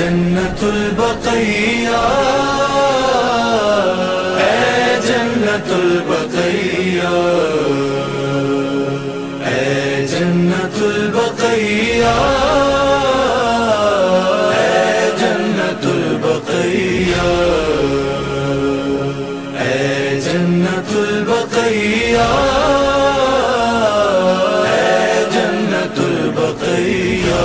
جنت البقیہ، اے جنت البقیہ، اے جنت البقیہ، اے جنت البقیہ، اے جنت البقیہ، اے جنت البقیہ۔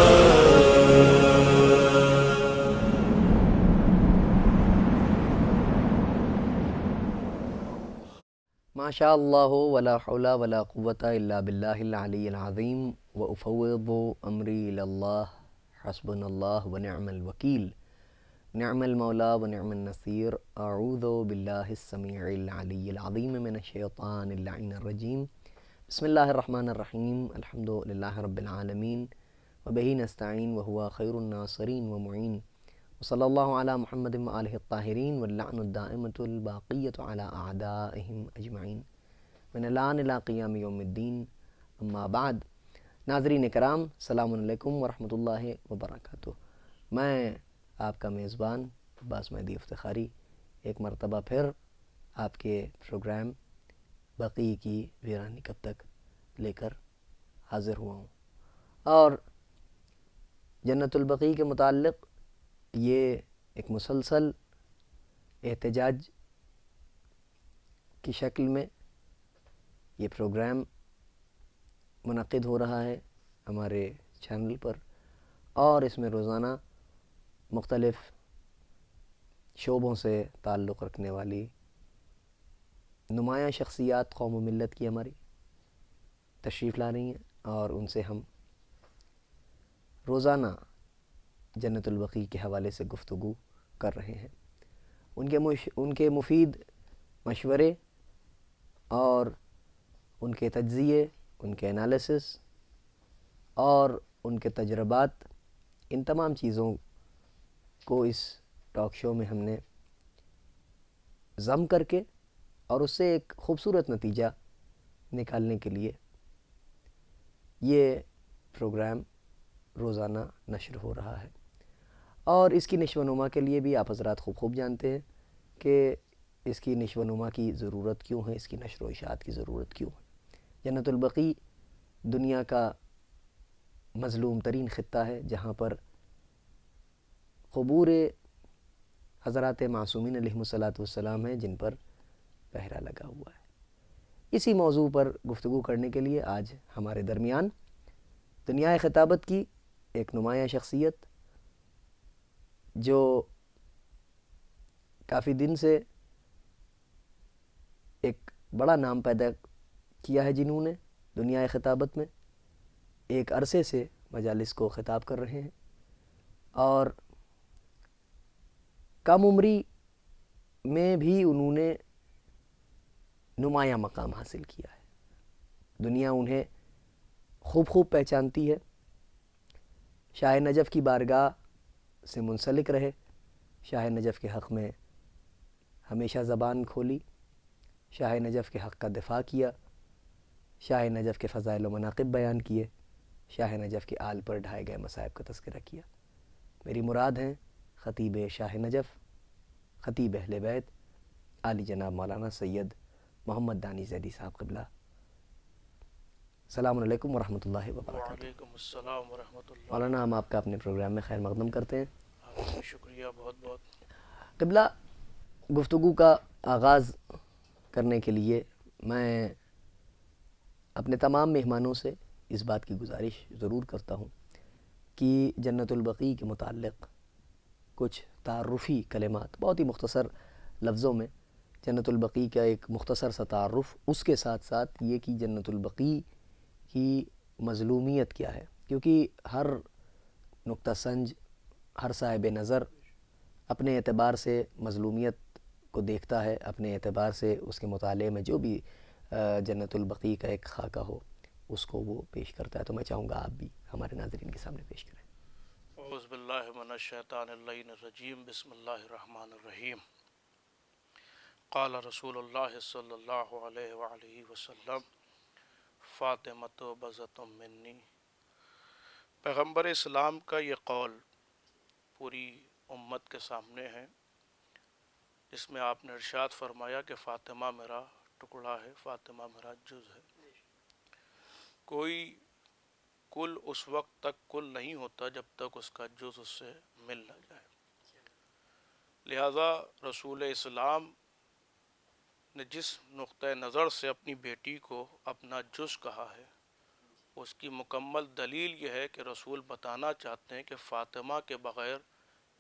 ما شاء اللہ ولا حول ولا قوة الا باللہ العلی العظیم وافوض امری الی اللہ حسبنا اللہ ونعم الوکیل نعم المولا ونعم النصیر۔ اعوذ باللہ السمیع العلی العظیم من الشیطان اللعین الرجیم۔ بسم اللہ الرحمن الرحیم، الحمد للہ رب العالمین وبہ نستعین وہو خیر الناصرین ومعین، وصلی اللہ علی محمد وآلہ الطاہرین واللعن الدائمۃ الباقیۃ علی اعدائہم اجمعین من الآن الی قیام یوم الدین، اما بعد۔ ناظرین کرام، السلام علیکم ورحمۃ اللہ وبرکاتہ۔ میں آپ کا میزبان عباس مہدی افتخاری ایک مرتبہ پھر آپ کے پروگرام بقی کی ویرانی کب تک لے کر حاضر ہوا ہوں، اور جنت البقیع کے متعلق یہ ایک مسلسل احتجاج کی شکل میں یہ پروگرام منعقد ہو رہا ہے ہمارے چینل پر، اور اس میں روزانہ مختلف شعبوں سے تعلق رکھنے والی نمایاں شخصیات قوم و ملت کی ہماری تشریف لا رہی ہیں، اور ان سے ہم روزانہ جنت البقیع کے حوالے سے گفتگو کر رہے ہیں۔ ان کے مفید مشورے اور ان کے تجزیے، ان کے انالیسس اور ان کے تجربات، ان تمام چیزوں کو اس ٹاک شو میں ہم نے ضم کر کے اور اس سے ایک خوبصورت نتیجہ نکالنے کے لیے یہ پروگرام روزانہ نشر ہو رہا ہے۔ اور اس کی نشو و نما کے لیے بھی آپ حضرات خوب جانتے ہیں کہ اس کی نشو و نما کی ضرورت کیوں ہے، اس کی نشر و اشاعت کی ضرورت کیوں ہے۔ جنت البقیع دنیا کا مظلوم ترین خطہ ہے، جہاں پر قبور حضرات معصومین علیہم السلام ہیں، جن پر پہرا لگا ہوا ہے۔ اسی موضوع پر گفتگو کرنے کے لیے آج ہمارے درمیان دنیا خطابت کی ایک نمایاں شخصیت، جو کافی دن سے ایک بڑا نام پیدا کیا ہے، جنہوں نے دنیا خطابت میں ایک عرصے سے مجالس کو خطاب کر رہے ہیں، اور کم عمری میں بھی انہوں نے نمایاں مقام حاصل کیا ہے۔ دنیا انہیں خوب پہچانتی ہے۔ شاہ نجف کی بارگاہ سے منسلک رہے، شاہ نجف کے حق میں ہمیشہ زبان کھولی، شاہ نجف کے حق کا دفاع کیا، شاہ نجف کے فضائل و مناقب بیان کیے، شاہ نجف کے آل پر ڈھائے گئے مصائب کا تذکرہ کیا۔ میری مراد ہیں خطیب شاہ نجف، خطیب اہل بیت، عالی جناب مولانا سید محمد دانی زیدی صاحب قبلہ۔ السلام علیکم ورحمۃ اللہ وبرکاتہ۔ وعلیکم السلام ورحمۃ اللہ۔ مولانا، ہم آپ کا اپنے پروگرام میں خیر مقدم کرتے ہیں۔ آپ کا شکریہ بہت بہت۔ قبلہ، گفتگو کا آغاز کرنے کے لیے میں اپنے تمام مہمانوں سے اس بات کی گزارش ضرور کرتا ہوں کہ جنت البقیع کے متعلق کچھ تعارفی کلمات بہت ہی مختصر لفظوں میں، جنت البقیع کا ایک مختصر سا تعارف، اس کے ساتھ ساتھ یہ کہ جنت البقیع کی مظلومیت کیا ہے، کیونکہ ہر نقطہ سنج، ہر صاحب نظر اپنے اعتبار سے مظلومیت کو دیکھتا ہے، اپنے اعتبار سے اس کے مطالعے میں جو بھی جنت البقیع کا ایک خاکہ ہو اس کو وہ پیش کرتا ہے۔ تو میں چاہوں گا آپ بھی ہمارے ناظرین کے سامنے پیش کریں۔ اعوذ باللہ من الشیطان اللعین الرجیم، بسم اللہ الرحمن الرحیم۔ قال رسول اللہ صلی اللہ علیہ وآلہ وسلم، فاطمۃ بضعۃ منی۔ پیغمبر اسلام کا یہ قول پوری امت کے سامنے ہیں، جس میں آپ نے ارشاد فرمایا کہ فاطمہ میرا ٹکڑا ہے، فاطمہ میرا جز ہے۔ کوئی کل اس وقت تک کل نہیں ہوتا جب تک اس کا جز اس سے مل نہ جائے۔ لہذا رسول اسلام نے جس نقطہ نظر سے اپنی بیٹی کو اپنا جز کہا ہے، اس کی مکمل دلیل یہ ہے کہ رسول بتانا چاہتے ہیں کہ فاطمہ کے بغیر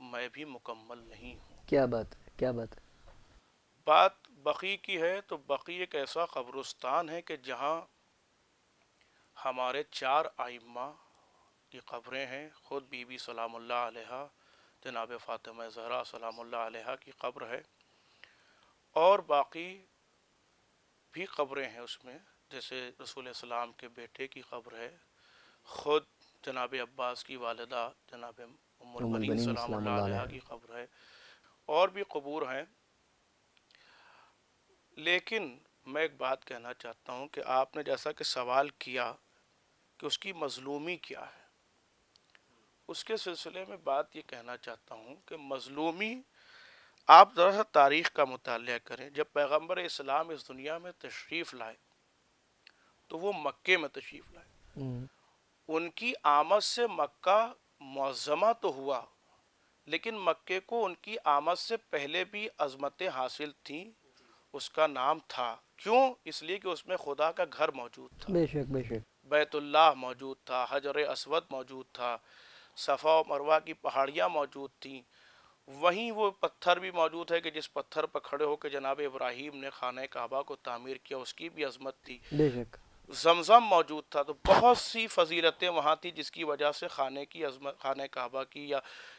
میں بھی مکمل نہیں ہوں۔ کیا بات ہے، کیا بات ہے۔ بات بقی کی ہے تو بقی ایک ایسا قبرستان ہے کہ جہاں ہمارے 4 ائمہ کی قبریں ہیں۔ خود بی بی سلام اللہ علیہا، جناب فاطمہ زہرا سلام اللہ علیہا کی قبر ہے، اور باقی بھی قبریں ہیں اس میں، جیسے رسول السلام کے بیٹے کی قبر ہے، خود جناب عباس کی والدہ جناب ام البنین سلام اللہ علیہا کی قبر ہے، اور بھی قبور ہیں۔ لیکن میں ایک بات کہنا چاہتا ہوں کہ آپ نے جیسا کہ سوال کیا کہ اس کی مظلومی کیا ہے، اس کے سلسلے میں بات یہ کہنا چاہتا ہوں کہ مظلومی، آپ ذرا تاریخ کا مطالعہ کریں۔ جب پیغمبر اسلام اس دنیا میں تشریف لائے تو وہ مکے میں تشریف لائے۔ ان کی آمد سے مکہ معظمہ تو ہوا، لیکن مکے کو ان کی آمد سے پہلے بھی عظمتیں حاصل تھیں، اس کا نام تھا۔ کیوں؟ اس لیے کہ اس میں خدا کا گھر موجود تھا، بے شک بے شک، بیت اللہ موجود تھا، حجر اسود موجود تھا، صفا و مروہ کی پہاڑیاں موجود تھیں، وہیں وہ پتھر بھی موجود ہے کہ جس پتھر پر کھڑے ہو کے جناب ابراہیم نے خانہ کعبہ کو تعمیر کیا، اس کی بھی عظمت تھی۔ بے شک، زمزم موجود تھا، تو بہت سی فضیلتیں وہاں تھی جس کی وجہ سے خانہ کعبہ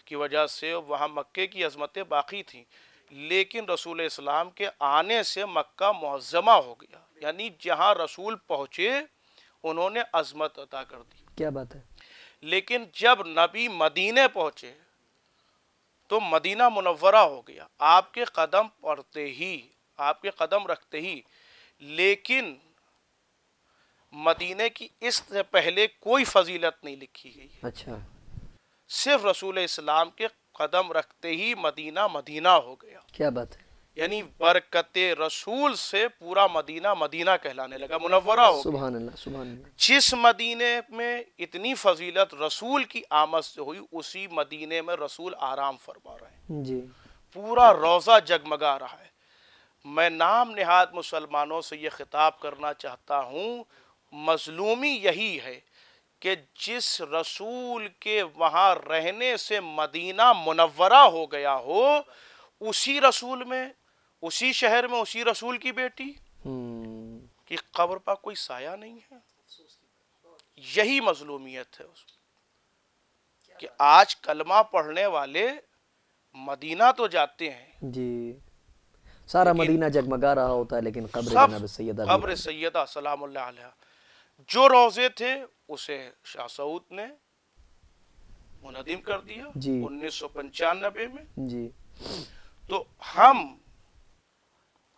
کی وجہ سے وہاں مکے کی عظمتیں باقی تھیں۔ لیکن رسول اسلام کے آنے سے مکہ معظمہ ہو گیا، یعنی جہاں رسول پہنچے انہوں نے عظمت عطا کر دی۔ کیا بات ہے۔ لیکن جب نبی مدینے پہنچے تو مدینہ منورہ ہو گیا، آپ کے قدم پڑتے ہی، آپ کے قدم رکھتے ہی۔ لیکن مدینے کی اس سے پہلے کوئی فضیلت نہیں لکھی گئی، اچھا، صرف رسول اسلام کے قدم رکھتے ہی مدینہ مدینہ ہو گیا۔ کیا بات ہے، یعنی برکت رسول سے پورا مدینہ مدینہ کہلانے لگا، منورہ ہو گیا۔ سبحان اللہ سبحان اللہ۔ جس مدینے میں اتنی فضیلت رسول کی آمد سے ہوئی، اسی مدینے میں رسول آرام فرما رہے ہیں، جی، پورا روضہ جگمگا رہا ہے۔ میں نام نہاد مسلمانوں سے یہ خطاب کرنا چاہتا ہوں، مظلومی یہی ہے کہ جس رسول کے وہاں رہنے سے مدینہ منورہ ہو گیا ہو، اسی رسول میں، اسی شہر میں اسی رسول کی بیٹی کی قبر پر کوئی سایہ نہیں ہے۔ یہی مظلومیت ہے اس کہ آج کلمہ پڑھنے والے مدینہ تو جاتے ہیں، جی، سارا مدینہ جگمگا رہا ہوتا ہے، لیکن قبر جناب سیدہ قبر سیدہ سلام اللہ علیہ جو روضے تھے اسے شاہ سعود نے منہدم کر دیا 1995 میں۔ جی، تو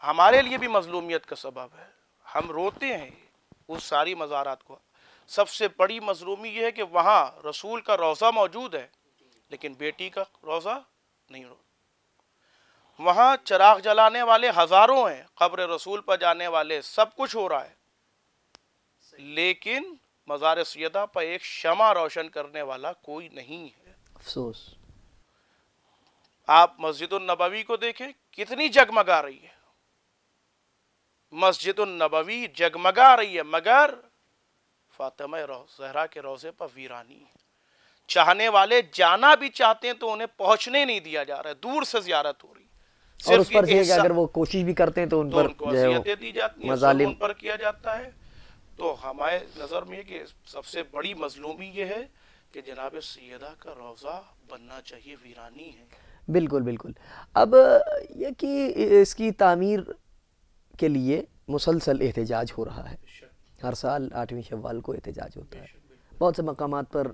ہمارے لیے بھی مظلومیت کا سبب ہے، ہم روتے ہیں اس ساری مزارات کو۔ سب سے بڑی مظلومی یہ ہے کہ وہاں رسول کا روضہ موجود ہے لیکن بیٹی کا روضہ نہیں روتا۔ وہاں چراغ جلانے والے ہزاروں ہیں، قبر رسول پر جانے والے، سب کچھ ہو رہا ہے، لیکن مزار سیدہ پر ایک شمع روشن کرنے والا کوئی نہیں ہے۔ افسوس۔ آپ مسجد النبوی کو دیکھیں، کتنی جگمگا رہی ہے، مسجد النبوی جگمگا رہی ہے، مگر فاطمہ زہرا کے روضے پر ویرانی ہے۔ چاہنے والے جانا بھی چاہتے ہیں تو انہیں پہنچنے نہیں دیا جا رہا ہے، دور سے زیارت ہو رہی ہے، اور اس پر یہ کہ اگر وہ کوشش بھی کرتے ہیں تو ان پر ان کو اذیتیں دی جاتی ہیں، ظلم ان پر کیا جاتا ہے۔ تو ہمارے نظر میں کہ سب سے بڑی مظلومی یہ ہے کہ جناب سیدہ کا روضہ بننا چاہیے، ویرانی ہے۔ بالکل بالکل۔ اب یہ کہ اس کی تعمیر کے لیے مسلسل احتجاج ہو رہا ہے، ہر سال 8ویں شوال کو احتجاج ہوتا ہے، بہت سے مقامات پر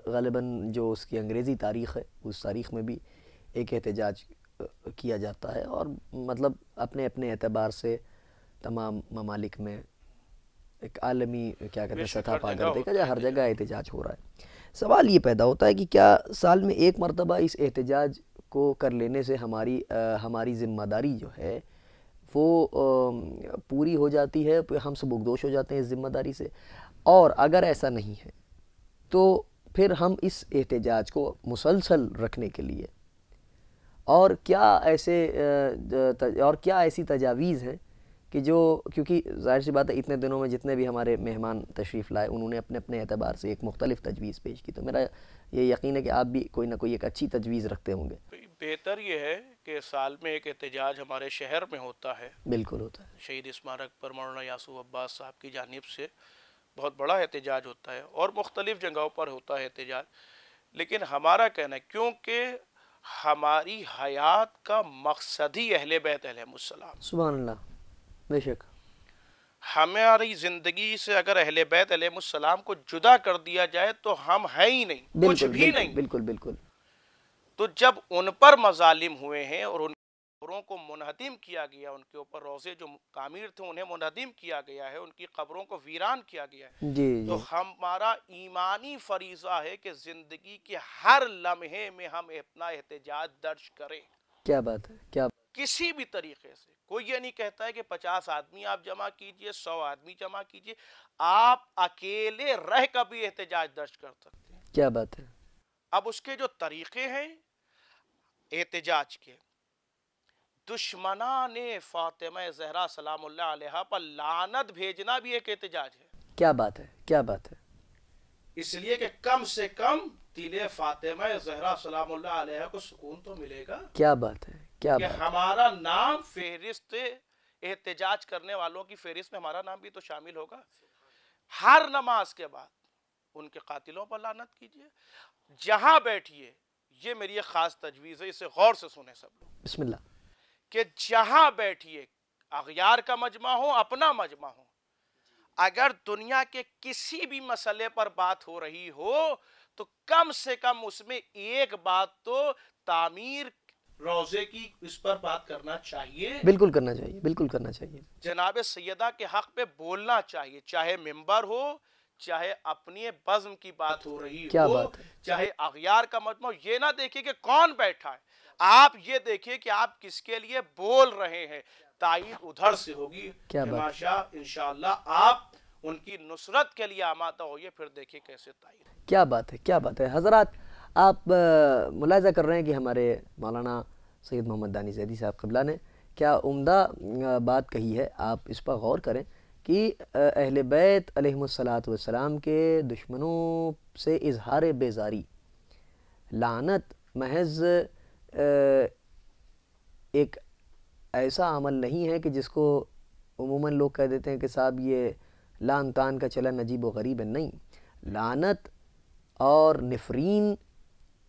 غالباً جو اس کی انگریزی تاریخ ہے اس تاریخ میں بھی ایک احتجاج کیا جاتا ہے، اور مطلب اپنے اپنے اعتبار سے تمام ممالک میں ایک عالمی کیا کہتے ہیں سطح پا کر دیکھا جائے، ہر جگہ احتجاج ہو رہا ہے۔ سوال یہ پیدا ہوتا ہے کہ کیا سال میں ایک مرتبہ اس احتجاج کو کر لینے سے ہماری ذمہ داری جو ہے وہ پوری ہو جاتی ہے، ہم سبکدوش ہو جاتے ہیں اس ذمہ داری سے. اور اگر ایسا نہیں ہے تو پھر ہم اس احتجاج کو مسلسل رکھنے کے لیے اور کیا ایسی تجاویز ہیں کہ جو، کیونکہ ظاہر سی بات ہے اتنے دنوں میں جتنے بھی ہمارے مہمان تشریف لائے انہوں نے اپنے اپنے اعتبار سے ایک مختلف تجویز پیش کی، تو میرا یہ یقین ہے کہ آپ بھی کوئی نہ کوئی ایک اچھی تجویز رکھتے ہوں گے. بہتر یہ ہے کہ سال میں ایک احتجاج ہمارے شہر میں ہوتا ہے، بالکل ہوتا ہے. شہید اسمارک پر مولانا یاسوف عباس صاحب کی جانب سے بہت بڑا احتجاج ہوتا ہے اور مختلف جگہوں پر ہوتا ہے احتجاج. لیکن ہمارا کہنا ہے کیونکہ ہماری حیات کا مقصد ہی اہل بیت علیہم السلام، سبحان اللہ، بے شک. ہماری زندگی سے اگر اہل بیت علیہم السلام کو جدا کر دیا جائے تو ہم ہیں ہی نہیں، کچھ بھی نہیں. بالکل بالکل. تو جب ان پر مظالم ہوئے ہیں اور ان قبروں کو منہدم کیا گیا، ان کے اوپر روضے جو تعمیر تھے انہیں منہدم کیا گیا ہے، ان کی قبروں کو ویران کیا گیا ہے، جی تو ہمارا ایمانی فریضہ ہے کہ زندگی کے ہر لمحے میں ہم اپنا احتجاج درج کریں. کیا بات ہے، کیا کسی بھی طریقے سے. کوئی یہ نہیں کہتا ہے کہ 50 آدمی آپ جمع کیجئے، 100 آدمی جمع کیجئے، آپ اکیلے رہ کر بھی احتجاج درج کر سکتے ہیں. کیا بات ہے. اب اس کے جو طریقے ہیں احتجاج کے، دشمنان فاطمہ زہرا سلام اللہ علیہا پر لعنت بھیجنا بھی ایک احتجاج ہے. کیا بات ہے، کیا بات ہے. اس لیے کہ کم سے کم دل فاطمہ زہرا سلام اللہ علیہا کو سکون تو ملے گا. کیا بات ہے، کیا کہ بات. ہمارا نام فہرست احتجاج کرنے والوں کی فہرست میں ہمارا نام بھی تو شامل ہوگا. ہر نماز کے بعد ان کے قاتلوں پر لعنت کیجئے. جہاں بیٹھیے، یہ میری ایک خاص تجویز ہے، اسے غور سے سنیں سب لوگ. بسم اللہ. کہ جہاں بیٹھیے، اغیار کا مجمع ہو، اپنا مجمع ہو، اگر دنیا کے کسی بھی مسئلے پر بات ہو رہی ہو تو کم سے کم اس میں ایک بات تو تعمیر روضے کی اس پر بات کرنا چاہیے. بالکل کرنا چاہیے، بالکل کرنا چاہیے. جناب سیدہ کے حق پہ بولنا چاہیے، چاہے ممبر ہو، چاہے اپنی بزم کی بات ہو رہی ہو، چاہے اغیار کا مجمع ہو. یہ نہ دیکھیے کہ کون بیٹھا ہے، آپ یہ دیکھیے کہ آپ کس کے لیے بول رہے ہیں. تائید ادھر سے ہوگی کہ ماشاء انشاءاللہ آپ ان کی نصرت کے لیے آمادہ ہوئیے، پھر دیکھیے کیسے تائید. کیا بات ہے، کیا بات ہے. حضرات آپ ملاحظہ کر رہے ہیں کہ ہمارے مولانا سید محمد دانی زیدی صاحب قبلہ نے کیا عمدہ بات کہی ہے. آپ اس پر غور کریں کہ اہل بیت علیہم السلام کے دشمنوں سے اظہار بیزاری، لعنت محض ایک ایسا عمل نہیں ہے کہ جس کو عموماً لوگ کہہ دیتے ہیں کہ صاحب یہ لعن طعن کا چلن عجیب و غریب ہے. نہیں، لعنت اور نفرین،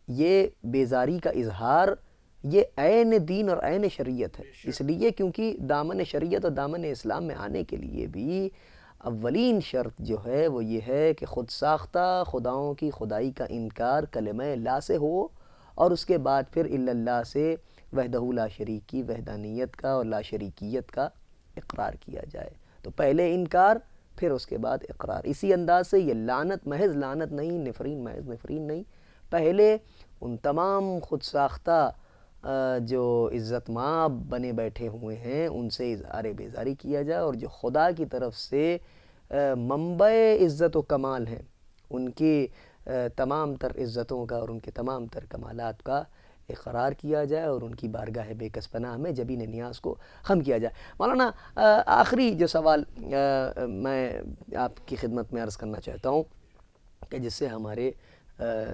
یہ بیزاری کا اظہار، یہ عین دین اور عین شریعت ہے. اس لیے کیونکہ دامن شریعت اور دامن اسلام میں آنے کے لیے بھی اولین شرط جو ہے وہ یہ ہے کہ خود ساختہ خداؤں کی خدائی کا انکار کلمہ لا سے ہو، اور اس کے بعد پھر الا اللہ سے وحدہ لا شریک کی وحدانیت کا اور لا شریکیت کا اقرار کیا جائے. تو پہلے انکار، پھر اس کے بعد اقرار. اسی انداز سے یہ لعنت محض لعنت نہیں، نفرین محض نفرین نہیں، پہلے ان تمام خود ساختہ جو عزت مآب بنے بیٹھے ہوئے ہیں ان سے اظہار بیزاری کیا جائے، اور جو خدا کی طرف سے منبع عزت و کمال ہیں ان کی تمام تر عزتوں کا اور ان کے تمام تر کمالات کا اقرار کیا جائے، اور ان کی بارگاہ بے کس پناہ میں جبین نیاز کو خم کیا جائے. مولانا آخری جو سوال میں آپ کی خدمت میں عرض کرنا چاہتا ہوں کہ جس سے ہمارے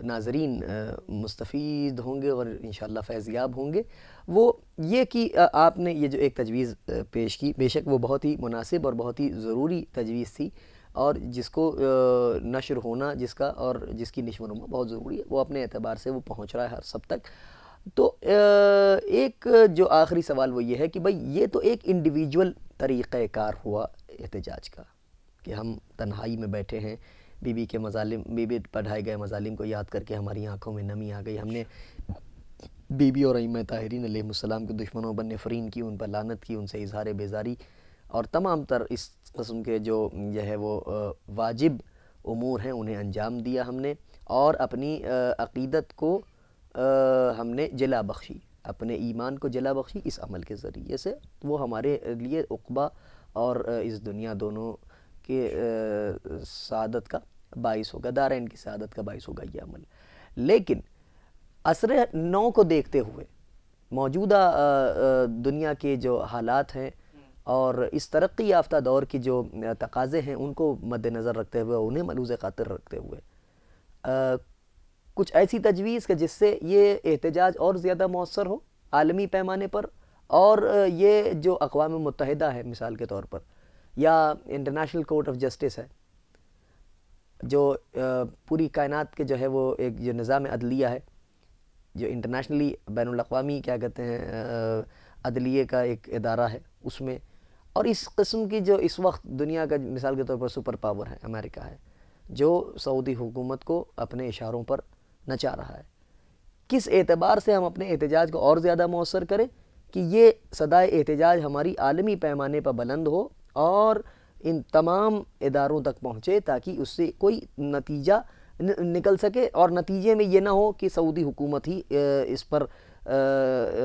ناظرین مستفید ہوں گے اور انشاءاللہ فیضیاب ہوں گے، وہ یہ کہ آپ نے یہ جو ایک تجویز پیش کی، بے شک وہ بہت ہی مناسب اور بہت ہی ضروری تجویز تھی، اور جس کو نشر ہونا، جس کا اور جس کی نشو و نما بہت ضروری ہے، وہ اپنے اعتبار سے وہ پہنچ رہا ہے ہر سب تک. تو ایک جو آخری سوال وہ یہ ہے کہ بھئی یہ تو ایک انڈیویجول طریقہ کار ہوا احتجاج کا کہ ہم تنہائی میں بیٹھے ہیں، بی بی کے مظالم، بی بی پڑھائے گئے مظالم کو یاد کر کے ہماری آنکھوں میں نمی آ گئی، ہم نے بی بی اور ائمہ طاہرین علیہ السلام کے دشمنوں پر نفرین کی، ان پر لعنت کی، ان سے اظہار بیزاری اور تمام تر اس قسم کے جو ہے وہ واجب امور ہیں انہیں انجام دیا ہم نے، اور اپنی عقیدت کو ہم نے جلا بخشی، اپنے ایمان کو جلا بخشی اس عمل کے ذریعے سے، وہ ہمارے لیے عقبہ اور اس دنیا دونوں کے سعادت کا باعث ہوگا، دارین کی سعادت کا باعث ہوگا یہ عمل۔ لیکن عصر نو کو دیکھتے ہوئے، موجودہ دنیا کے جو حالات ہیں اور اس ترقی یافتہ دور کی جو تقاضے ہیں ان کو مد نظر رکھتے ہوئے، انہیں ملحوظ خاطر رکھتے ہوئے، کچھ ایسی تجویز کہ جس سے یہ احتجاج اور زیادہ مؤثر ہو عالمی پیمانے پر، اور یہ جو اقوام متحدہ ہے مثال کے طور پر، یا انٹرنیشنل کورٹ آف جسٹس ہے، جو پوری کائنات کے جو ہے وہ ایک جو نظام عدلیہ ہے، جو انٹرنیشنلی بین الاقوامی کیا کہتے ہیں عدلیے کا ایک ادارہ ہے، اس میں، اور اس قسم کی جو اس وقت دنیا کا مثال کے طور پر سپر پاور ہے امریکہ ہے، جو سعودی حکومت کو اپنے اشاروں پر نچا رہا ہے، کس اعتبار سے ہم اپنے احتجاج کو اور زیادہ مؤثر کریں کہ یہ صدائے احتجاج ہماری عالمی پیمانے پر بلند ہو اور ان تمام اداروں تک پہنچے، تاکہ اس سے کوئی نتیجہ نکل سکے، اور نتیجے میں یہ نہ ہو کہ سعودی حکومت ہی اس پر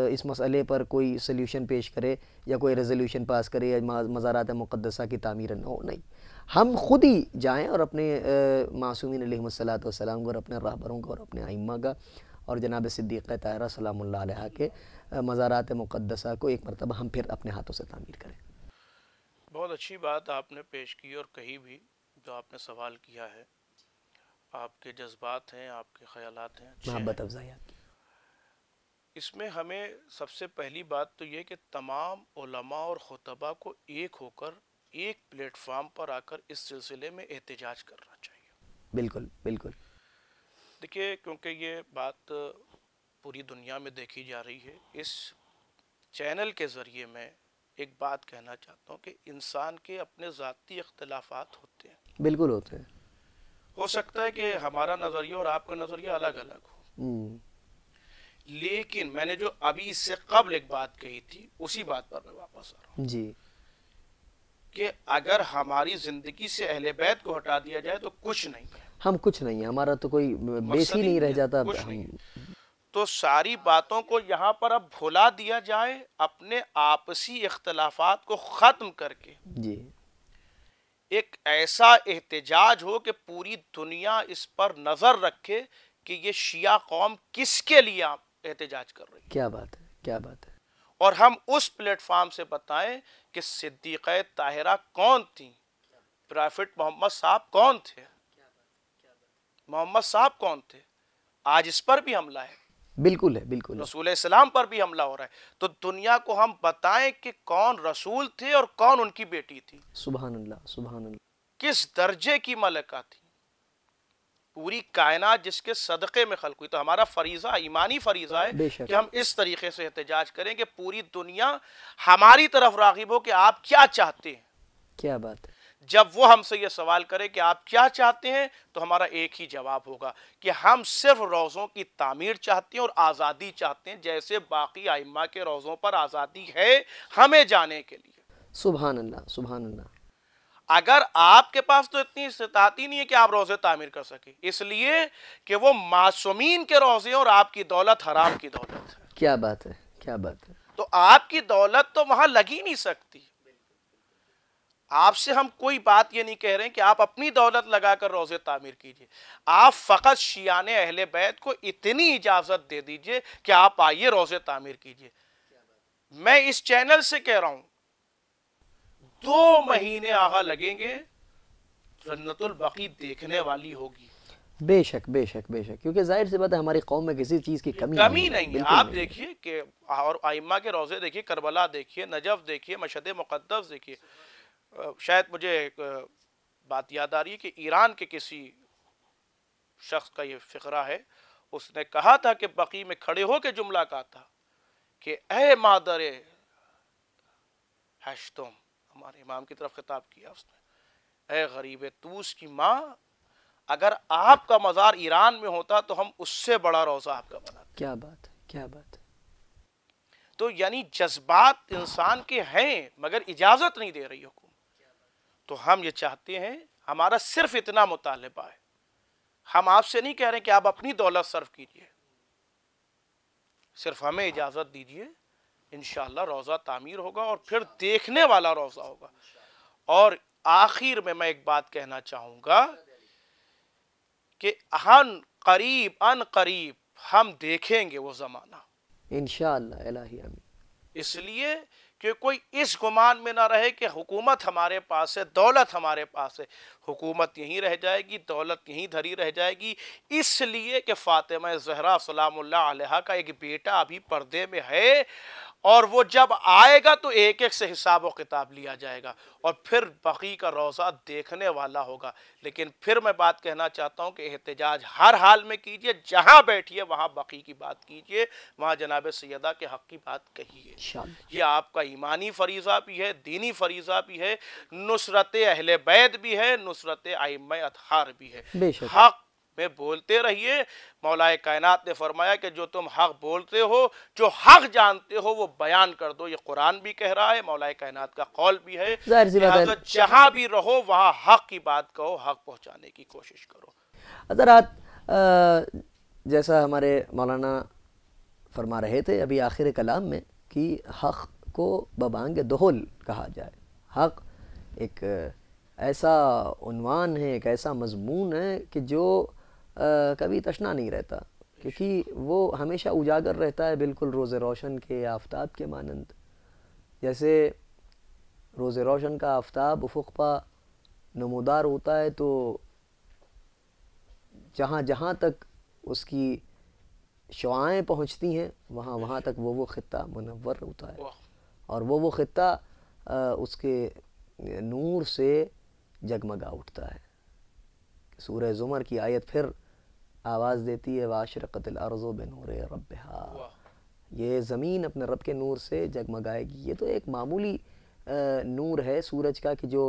اس مسئلے پر کوئی سلیوشن پیش کرے یا کوئی ریزولوشن پاس کرے یا مزارات مقدسہ کی تعمیر نہ ہو، نہیں، ہم خود ہی جائیں اور اپنے معصومین علیہم الصلاۃ والسلام کو اور اپنے راہبروں کو اور اپنے ائمہ کا اور جناب صدیقہ طاہرہ سلام اللہ علیہ کے مزارات مقدسہ کو ایک مرتبہ ہم پھر اپنے ہاتھوں سے تعمیر کریں۔ بہت اچھی بات آپ نے پیش کی اور کہی بھی، جو آپ نے سوال کیا ہے، آپ کے جذبات ہیں، آپ کے خیالات ہیں، محبت افزائی آپ کی۔ اس میں ہمیں سب سے پہلی بات تو یہ کہ تمام علماء اور خطباء کو ایک ہو کر ایک پلیٹ فارم پر آ کر اس سلسلے میں احتجاج کرنا چاہیے۔ بالکل بالکل۔ دیکھیے، کیونکہ یہ بات پوری دنیا میں دیکھی جا رہی ہے، اس چینل کے ذریعے میں ایک بات کہنا چاہتا ہوں کہ انسان کے اپنے ذاتی اختلافات ہوتے ہیں، بالکل ہوتے ہیں، ہو سکتا ہے کہ ہمارا نظریہ اور آپ کا نظریہ الگ الگ ہو، لیکن میں نے جو ابھی اس سے قبل ایک بات کہی تھی اسی بات پر میں واپس آ رہا ہوں جی، کہ اگر ہماری زندگی سے اہل بیت کو ہٹا دیا جائے تو کچھ نہیں ہے، ہم کچھ نہیں ہیں، ہمارا تو کوئی بیس ہی نہیں رہ جاتا۔ کچھ نہیں۔ تو ساری باتوں کو یہاں پر اب بھلا دیا جائے، اپنے آپسی اختلافات کو ختم کر کے جی، ایک ایسا احتجاج ہو کہ پوری دنیا اس پر نظر رکھے کہ یہ شیعہ قوم کس کے لیے احتجاج کر رہی ہے، کیا بات ہے، کیا بات ہے، اور ہم اس پلیٹ فارم سے بتائیں کہ صدیقہ طاہرہ کون تھی، پرافٹ محمد صاحب کون تھے، محمد صاحب کون تھے۔ آج اس پر بھی حملہ ہے، بالکل ہے، بالکل ہے، رسول اسلام پر بھی حملہ ہو رہا ہے، تو دنیا کو ہم بتائیں کہ کون رسول تھے اور کون ان کی بیٹی تھی، سبحان اللہ، سبحان اللہ، کس درجے کی ملکہ تھی، پوری کائنات جس کے صدقے میں خلق ہوئی۔ تو ہمارا فریضہ، ایمانی فریضہ ہے کہ ہم اس طریقے سے احتجاج کریں کہ پوری دنیا ہماری طرف راغب ہو کہ آپ کیا چاہتے ہیں۔ کیا بات ہے، جب وہ ہم سے یہ سوال کرے کہ آپ کیا چاہتے ہیں تو ہمارا ایک ہی جواب ہوگا کہ ہم صرف روضوں کی تعمیر چاہتے ہیں اور آزادی چاہتے ہیں، جیسے باقی ائمہ کے روضوں پر آزادی ہے ہمیں جانے کے لیے۔ سبحان اللہ، سبحان اللہ۔ اگر آپ کے پاس تو اتنی استطاعت ہی نہیں ہے کہ آپ روضے تعمیر کر سکیں، اس لیے کہ وہ معصومین کے روضے اور آپ کی دولت حرام کی دولت ہے، کیا بات ہے، کیا بات ہے، تو آپ کی دولت تو وہاں لگ ہی نہیں سکتی۔ آپ سے ہم کوئی بات یہ نہیں کہہ رہے ہیں کہ آپ اپنی دولت لگا کر روضے تعمیر کیجئے، آپ فقط شیعان اہل بیت کو اتنی اجازت دے دیجئے کہ آپ آئیے روضے تعمیر کیجئے۔ میں اس چینل سے کہہ رہا ہوں 2 مہینے آغا لگیں گے، جنت البقیع دیکھنے والی ہوگی، بے شک، بے شک، بے شک، کیونکہ ظاہر سی بات ہے ہماری قوم میں کسی چیز کی کمی نہیں ہے۔ بالکل آپ نہیں۔ دیکھیے کہ اور ائمہ کے روضے دیکھیے، کربلا دیکھیے، نجف دیکھیے، مشہد مقدس دیکھیے۔ شاید مجھے ایک بات یاد آ رہی ہے کہ ایران کے کسی شخص کا یہ فقرہ ہے، اس نے کہا تھا کہ بقیع میں کھڑے ہو کے جملہ کہا تھا کہ اے مادر ہشتم، ہمارے امام کی طرف خطاب کیا اس نے، اے غریب توس کی ماں، اگر آپ کا مزار ایران میں ہوتا تو ہم اس سے بڑا روضہ آپ کا بناتے۔ کیا بات ہے، کیا بات ہے، تو یعنی جذبات انسان کے ہیں مگر اجازت نہیں دے رہی حکومت۔ تو ہم یہ چاہتے ہیں، ہمارا صرف اتنا مطالبہ ہے، ہم آپ سے نہیں کہہ رہے کہ آپ اپنی دولت صرف کیجئے، صرف ہمیں اجازت دیجیے، انشاءاللہ روضہ تعمیر ہوگا اور پھر دیکھنے والا روضہ ہوگا۔ اور آخر میں ایک بات کہنا چاہوں گا کہ ان قریب ہم دیکھیں گے وہ زمانہ، انشاءاللہ الہی آمین۔ اس لیے کہ کوئی اس گمان میں نہ رہے کہ حکومت ہمارے پاس ہے، دولت ہمارے پاس ہے، حکومت یہیں رہ جائے گی، دولت یہیں دھری رہ جائے گی، اس لیے کہ فاطمہ زہرا سلام اللہ علیہا کا ایک بیٹا ابھی پردے میں ہے، اور وہ جب آئے گا تو ایک ایک سے حساب و کتاب لیا جائے گا، اور پھر بقی کا روضہ دیکھنے والا ہوگا۔ لیکن پھر میں بات کہنا چاہتا ہوں کہ احتجاج ہر حال میں کیجئے، جہاں بیٹھیے وہاں بقی کی بات کیجئے، وہاں جناب سیدہ کے حق کی بات کہیے۔ انشاءاللہ یہ آپ کا ایمانی فریضہ بھی ہے، دینی فریضہ بھی ہے، نصرت اہل بیت بھی ہے، نصرت ائمہ اطہار بھی ہے۔ بے شک۔ حق میں بولتے رہیے۔ مولا کائنات نے فرمایا کہ جو تم حق بولتے ہو، جو حق جانتے ہو وہ بیان کر دو، یہ قرآن بھی کہہ رہا ہے، مولا کائنات کا قول بھی ہے، ظاہر سی بات ہے، لہذا جہاں بھی رہو وہاں حق کی بات کہو، حق پہنچانے کی کوشش کرو۔ حضرات جیسا ہمارے مولانا فرما رہے تھے ابھی آخر کلام میں کہ حق کو ببانگ دہل کہا جائے۔ حق ایک ایسا عنوان ہے، ایک ایسا مضمون ہے کہ جو کبھی تشنا نہیں رہتا، کیونکہ وہ ہمیشہ اجاگر رہتا ہے، بالکل روز روشن کے آفتاب کے مانند۔ جیسے روز روشن کا آفتاب افق پا نمودار ہوتا ہے تو جہاں جہاں تک اس کی شعاعیں پہنچتی ہیں وہاں وہاں تک وہ خطہ منور ہوتا ہے، اور وہ خطہ اس کے نور سے جگمگا اٹھتا ہے۔ سورہ زمر کی آیت پھر آواز دیتی ہے وَأَشْرَقَتِ الْأَرْضُ بِنُورِ رَبِّهَا، یہ زمین اپنے رب کے نور سے جگمگائے گی۔ یہ تو ایک معمولی نور ہے سورج کا کہ جو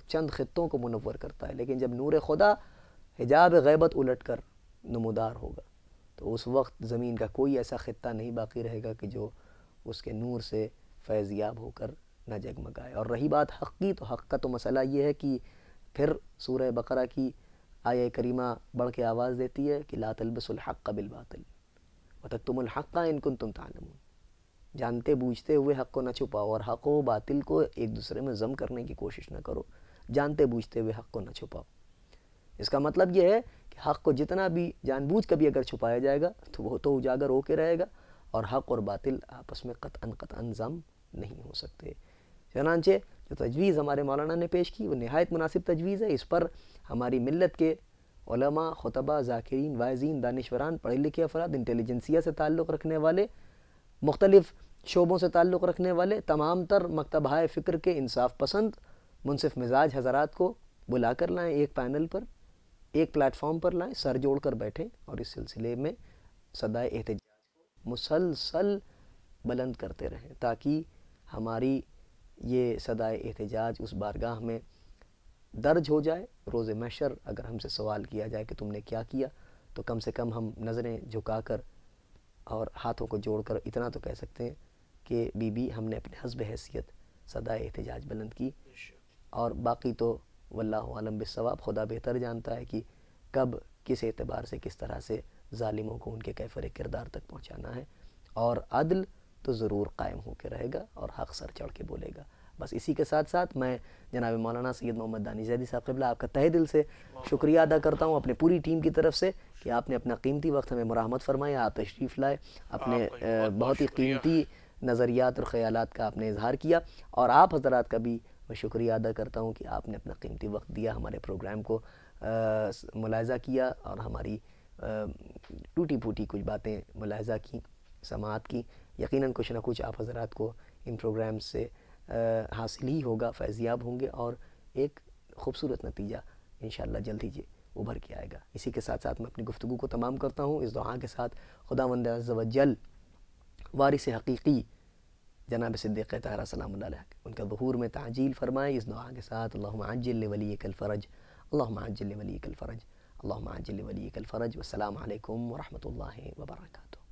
چند خطوں کو منور کرتا ہے، لیکن جب نور خدا حجاب غیبت الٹ کر نمودار ہوگا تو اس وقت زمین کا کوئی ایسا خطہ نہیں باقی رہے گا کہ جو اس کے نور سے فیض یاب ہو کر نہ جگمگائے۔ اور رہی بات حق کی، تو حق کا تو مسئلہ یہ ہے کہ پھر سورہ بقرہ کی آیہ کریمہ بڑھ کے آواز دیتی ہے کہ لا تلبسوا الحق بالباطل وتکتموا الحق ان کنتم تعلمون، جانتے بوجھتے ہوئے حق کو نہ چھپاؤ، اور حق و باطل کو ایک دوسرے میں ضم کرنے کی کوشش نہ کرو، جانتے بوجھتے ہوئے حق کو نہ چھپاؤ۔ اس کا مطلب یہ ہے کہ حق کو جتنا بھی جان بوجھ کر بھی اگر چھپایا جائے گا تو وہ تو اجاگر ہو کے رہے گا، اور حق اور باطل آپس میں قطعاً ضم نہیں ہو سکتے۔ چنانچہ جو تجویز ہمارے مولانا نے پیش کی وہ نہایت مناسب تجویز ہے۔ اس پر ہماری ملت کے علماء، خطبہ، ذاکرین، واعظین، دانشوران، پڑھے لکھے افراد، انٹیلیجنسیا سے تعلق رکھنے والے، مختلف شعبوں سے تعلق رکھنے والے، تمام تر مکتبہائے فکر کے انصاف پسند منصف مزاج حضرات کو بلا کر لائیں، ایک پینل پر، ایک پلیٹ فارم پر لائیں، سر جوڑ کر بیٹھیں اور اس سلسلے میں صدائے احتجاج کو مسلسل بلند کرتے رہیں، تاکہ ہماری یہ صدائے احتجاج اس بارگاہ میں درج ہو جائے۔ روز محشر اگر ہم سے سوال کیا جائے کہ تم نے کیا کیا، تو کم سے کم ہم نظریں جھکا کر اور ہاتھوں کو جوڑ کر اتنا تو کہہ سکتے ہیں کہ بی بی ہم نے اپنے حسب حیثیت صدائے احتجاج بلند کی، اور باقی تو واللہ عالم بالصواب، خدا بہتر جانتا ہے کہ کب کس اعتبار سے کس طرح سے ظالموں کو ان کے کیفر کردار تک پہنچانا ہے، اور عدل تو ضرور قائم ہو کے رہے گا اور حق سر چڑھ کے بولے گا۔ بس اسی کے ساتھ ساتھ میں جناب مولانا سید محمد دانی زیدی صاحب قبلہ آپ کا تہہ دل سے شکریہ ادا کرتا ہوں اپنے پوری ٹیم کی طرف سے کہ آپ نے اپنا قیمتی وقت ہمیں مراحمت فرمایا، آپ تشریف لائے، اپنے بہت ہی قیمتی نظریات اور خیالات کا آپ نے اظہار کیا، اور آپ حضرات کا بھی میں شکریہ ادا کرتا ہوں کہ آپ نے اپنا قیمتی وقت دیا، ہمارے پروگرام کو ملاحظہ کیا اور ہماری ٹوٹی پھوٹی کچھ باتیں ملاحظہ کی، سماعت کی۔ یقیناً کچھ نہ کچھ آپ حضرات کو ان پروگرام سے حاصل ہی ہوگا، فیضیاب ہوں گے، اور ایک خوبصورت نتیجہ انشاءاللہ جلد ہی ابھر کے آئے گا۔ اسی کے ساتھ ساتھ میں اپنی گفتگو کو تمام کرتا ہوں اس دعا کے ساتھ، خداوند عز و جل وارث حقیقی جناب صدیق طاہرہ سلام اللہ علیہ ان کا ظہور میں تعجیل فرمائے، اس دعا کے ساتھ اللہم عجل لولیک الفرج، اللہم عجل لولیک الفرج، اللہم عجل لولیک الفرج۔ والسلام علیکم ورحمۃ اللہ وبرکاتہ۔